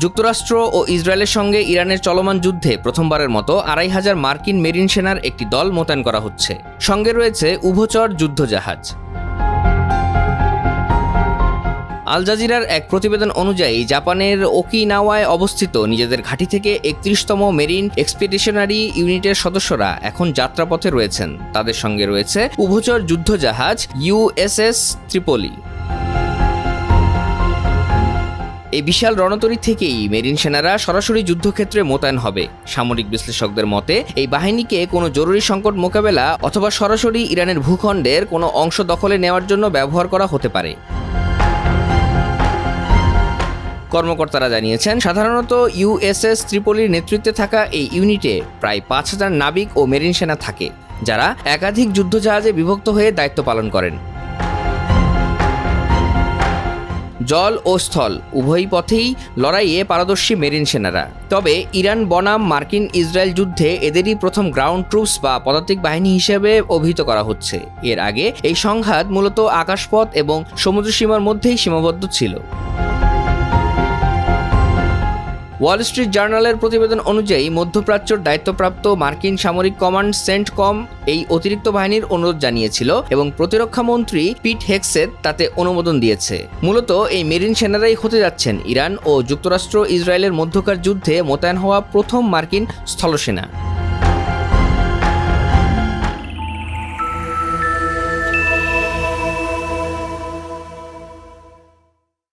যুক্তরাষ্ট্র ও ইসরায়েলের সঙ্গে ইরানের চলমান যুদ্ধে প্রথমবারের মতো ২৫০০ মার্কিন মেরিন সেনার একটি দল মোতায়েন করা হচ্ছে। সঙ্গে রয়েছে উভচর যুদ্ধজাহাজ। আল জাজিরার এক প্রতিবেদন অনুযায়ী জাপানের ওকিনাওয়ায় অবস্থিত নিজেদের ঘাঁটি থেকে ৩১তম মেরিন এক্সপিডিশনারি ইউনিটের সদস্যরা এখন যাত্রাপথে রয়েছেন। তাদের সঙ্গে রয়েছে উভচর যুদ্ধজাহাজ USS ত্রিপলি। এই বিশাল রণতরী থেকেই মেরিন সেনারা সরাসরি যুদ্ধক্ষেত্রে মোতায়েন হবে। সামরিক বিশ্লেষকদের মতে এই বাহিনীকে কোনো জরুরি সংকট মোকাবেলা অথবা সরাসরি ইরানের ভূখণ্ডের কোনো অংশ দখলে নেওয়ার জন্য ব্যবহার করা হতে পারে। কর্মকর্তারা জানিয়েছেন, সাধারণত USS ত্রিপলির নেতৃত্বে থাকা এই ইউনিটে প্রায় ৫,০০০ নাবিক ও মেরিন সেনা থাকে, যারা একাধিক যুদ্ধজাহাজে বিভক্ত হয়ে দায়িত্ব পালন করেন। জল ও স্থল উভয় পথেই লড়াইয়ে পারদর্শী মেরিন সেনারা। তবে ইরান বনাম মার্কিন ইসরায়েল যুদ্ধে এদেরই প্রথম গ্রাউন্ড ট্রুপস বা পদাতিক বাহিনী হিসেবে অভিহিত করা হচ্ছে। এর আগে এই সংঘাত মূলত আকাশপথ এবং সমুদ্র সীমার মধ্যেই সীমাবদ্ধ ছিল। ওয়াল স্ট্রিট জার্নালের প্রতিবেদন অনুযায়ী মধ্যপ্রাচ্যর দায়িত্বপ্রাপ্ত মার্কিন সামরিক কমান্ড সেন্টকম এই অতিরিক্ত বাহিনীর অনুরোধ জানিয়েছিল এবং প্রতিরক্ষা মন্ত্রী পিট হেগসেথ তাতে অনুমোদন দিয়েছে। মূলত এই মেরিন সেনারাই হতে যাচ্ছেন ইরান ও যুক্তরাষ্ট্র ইসরায়েলের মধ্যকার যুদ্ধে মোতায়েন হওয়া প্রথম মার্কিন স্থলসেনা।